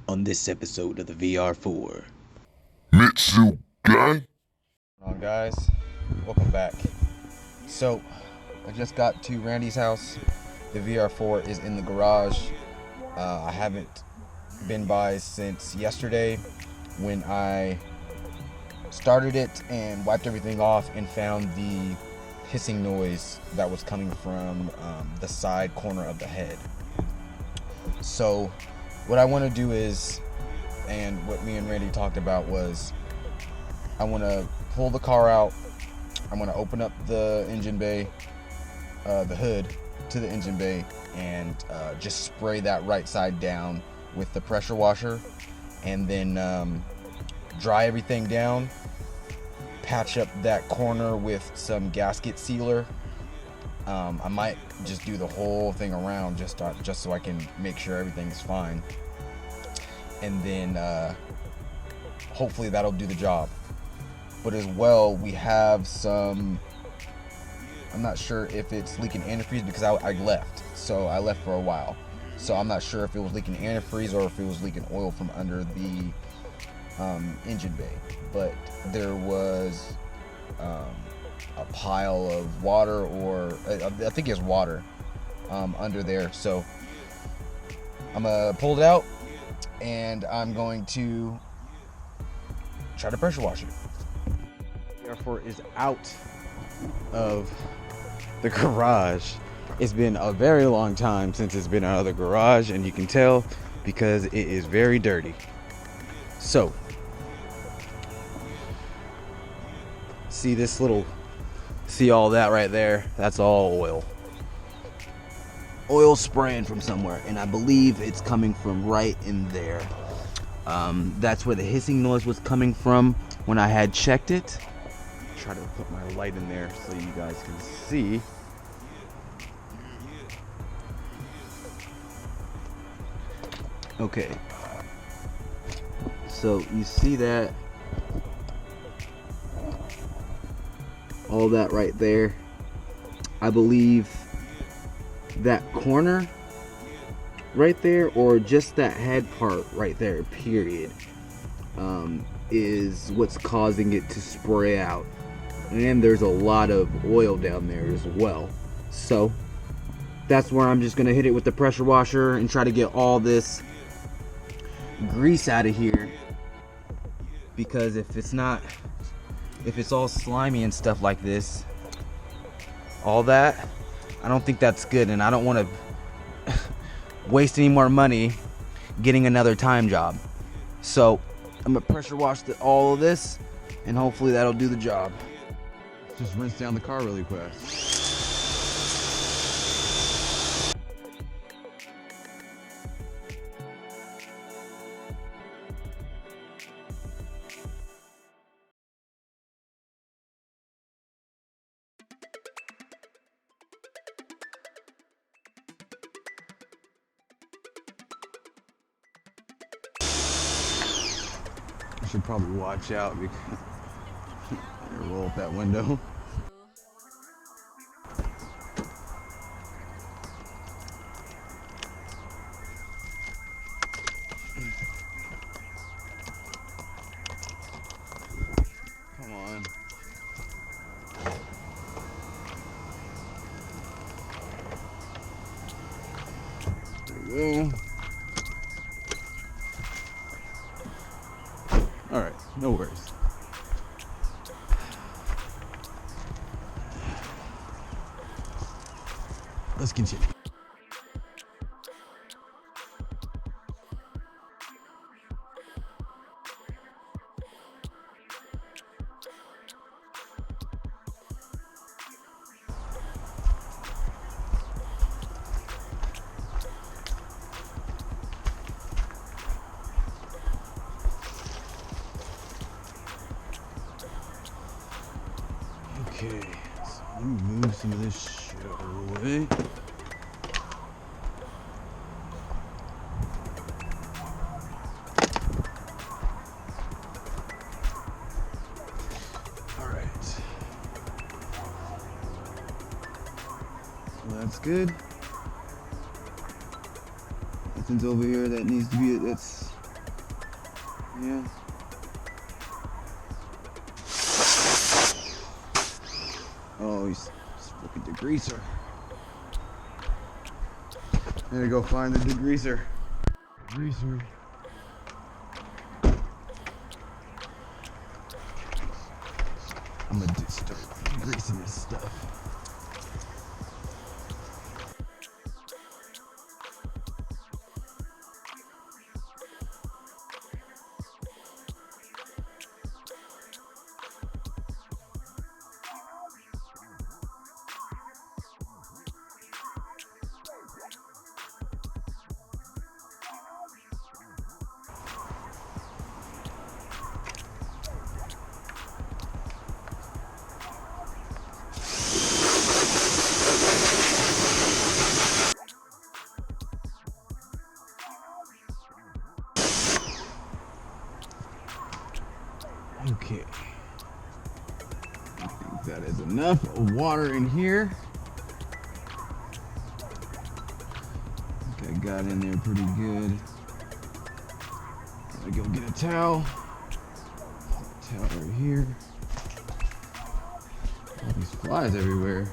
on this episode of the VR-4. Mitsu gang? Guys, welcome back. So, I just got to Randy's house. The VR-4 is in the garage. I haven't been by since yesterday when I started it and wiped everything off and found the hissing noise that was coming from the side corner of the head. So, what I want to do is, and what me and Randy talked about was, I want to pull the car out. I'm going to open up the engine bay, the hood to the engine bay, and just spray that right side down with the pressure washer, and then dry everything down, patch up that corner with some gasket sealer. I might just do the whole thing around just so I can make sure everything is fine, and then hopefully that'll do the job. But as well, we have some, I'm not sure if it's leaking antifreeze because I left. So I left for a while. So I'm not sure if it was leaking antifreeze or if it was leaking oil from under the engine bay. But there was a pile of water, or I think it's water under there. So I'm going to pull it out and I'm going to try to pressure wash it. VR-4 is out of the garage. It's been a very long time since it's been out of the garage, and you can tell because it is very dirty. So, see all that right there? That's all oil. Oil spraying from somewhere, and I believe it's coming from right in there. That's where the hissing noise was coming from when I had checked it. Try to put my light in there so you guys can see. Okay, so you see that, all that right there. I believe that corner right there, or just that head part right there, period, is what's causing it to spray out. And there's a lot of oil down there as well. So that's where I'm just gonna hit it with the pressure washer and try to get all this grease out of here, because if it's all slimy and stuff like this, all that, I don't think that's good, and I don't want to waste any more money getting another time job. So I'm gonna pressure wash all of this, and hopefully that'll do the job. Just rinse down the car really quick. I should probably watch out because roll up that window. Come on. There we go. All right, no worries. Let's continue. Okay, so let me move some of this shit out of the way. Alright. So that's good. Nothing's over here that needs to be, that's Yeah. Oh, he's fucking degreaser. I gotta go find the degreaser. Degreaser. I'm gonna start degreasing this stuff. Okay, I think that is enough water in here. I think I got in there pretty good. Gotta go get a towel. Towel right here. All these flies everywhere.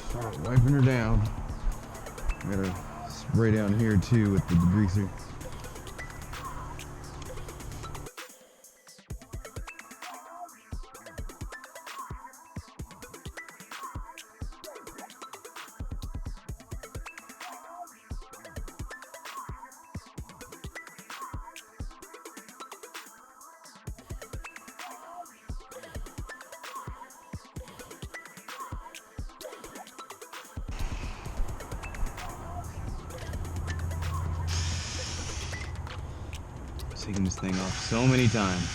Start wiping her down. I gotta spray down here too with the degreaser. Taking this thing off so many times.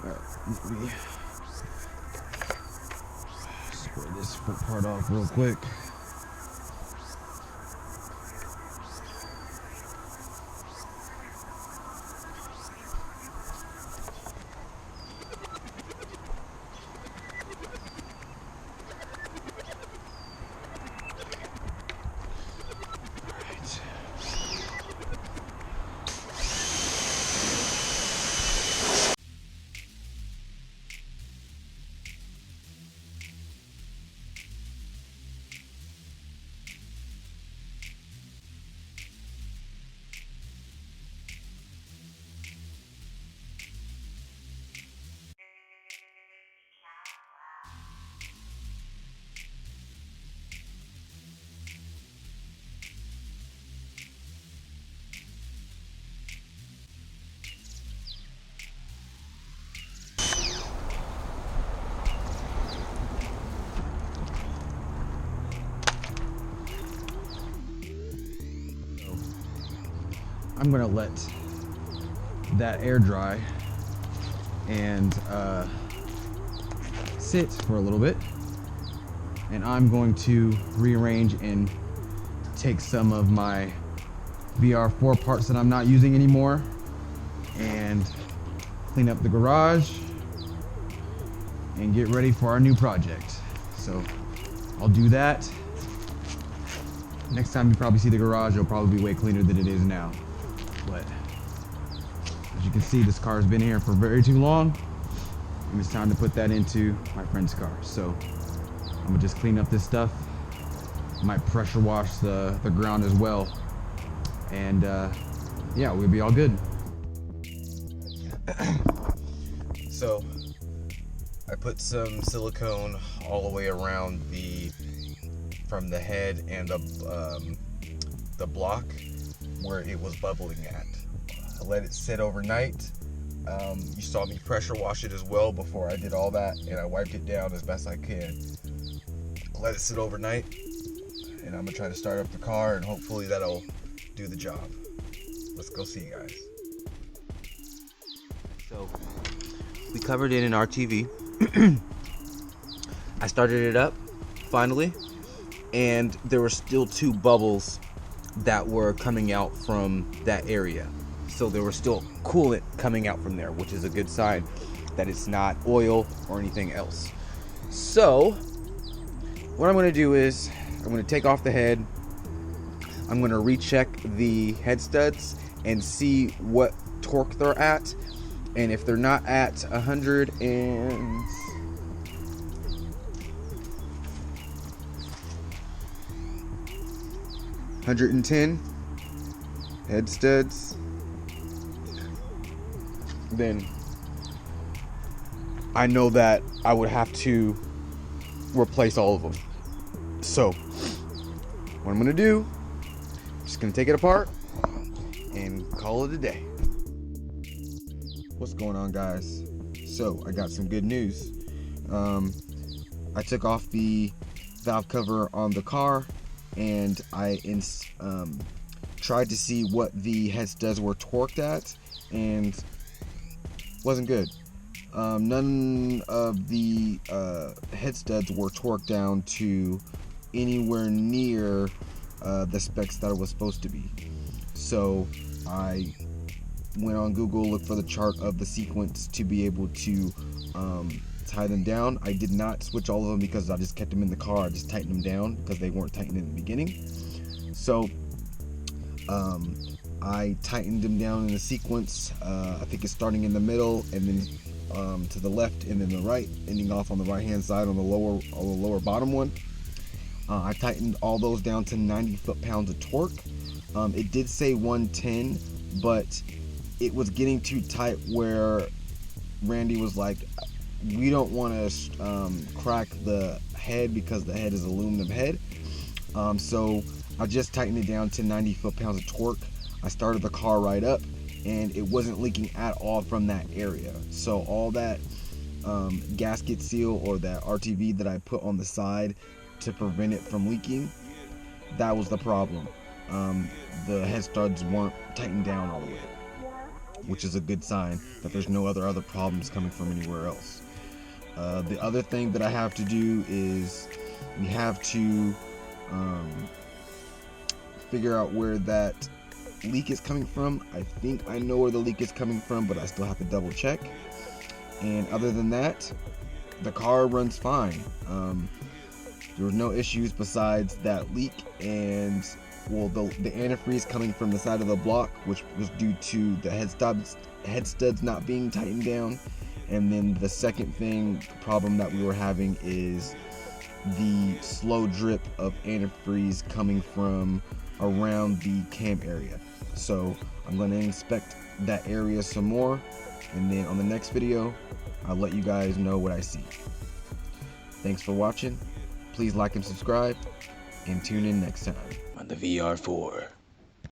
Alright, let me spray this part off real quick. I'm gonna let that air dry and sit for a little bit, and I'm going to rearrange and take some of my VR-4 parts that I'm not using anymore and clean up the garage and get ready for our new project. So I'll do that. Next time you probably see the garage, it'll probably be way cleaner than it is now. But as you can see, this car has been here for very too long, and it's time to put that into my friend's car. So I'm gonna just clean up this stuff. Might pressure wash the ground as well, and yeah, we'll be all good. So I put some silicone all the way around from the head and the block where it was bubbling at. I let it sit overnight. You saw me pressure wash it as well before I did all that, and I wiped it down as best I can. Let it sit overnight, and I'm gonna try to start up the car, and hopefully that'll do the job. Let's go see, guys. So, we covered it in RTV. I started it up, finally, and there were still 2 bubbles that were coming out from that area. So there was still coolant coming out from there, which is a good sign that it's not oil or anything else. So, what I'm gonna do is, I'm gonna take off the head, I'm gonna recheck the head studs and see what torque they're at, and if they're not at 110 head studs, then I know that I would have to replace all of them. So what I'm gonna do, I'm just gonna take it apart and call it a day. What's going on, guys? So I got some good news. I took off the valve cover on the car, and I tried to see what the head studs were torqued at, and wasn't good. None of the head studs were torqued down to anywhere near the specs that it was supposed to be. So I went on Google, looked for the chart of the sequence to be able to tie them down. I did not switch all of them because I just kept them in the car. I just tightened them down because they weren't tightened in the beginning. So I tightened them down in the sequence. I think it's starting in the middle, and then to the left, and then the right, ending off on the right hand side on the lower bottom one. I tightened all those down to 90 foot-pounds of torque. It did say 110, but it was getting too tight where Randy was like, we don't want to crack the head because the head is aluminum head. So I just tightened it down to 90 foot-pounds of torque. I started the car right up, and it wasn't leaking at all from that area. So all that gasket seal or that RTV that I put on the side to prevent it from leaking, that was the problem. The head studs weren't tightened down all the way, which is a good sign that there's no other problems coming from anywhere else. The other thing that I have to do is we have to figure out where that leak is coming from. I think I know where the leak is coming from, but I still have to double check. And other than that, the car runs fine. There were no issues besides that leak, and well, the antifreeze coming from the side of the block, which was due to the head studs not being tightened down. And then the second problem that we were having is the slow drip of antifreeze coming from around the cam area. So I'm going to inspect that area some more, and then on the next video I'll let you guys know what I see. Thanks for watching. Please like and subscribe, and tune in next time On the VR-4.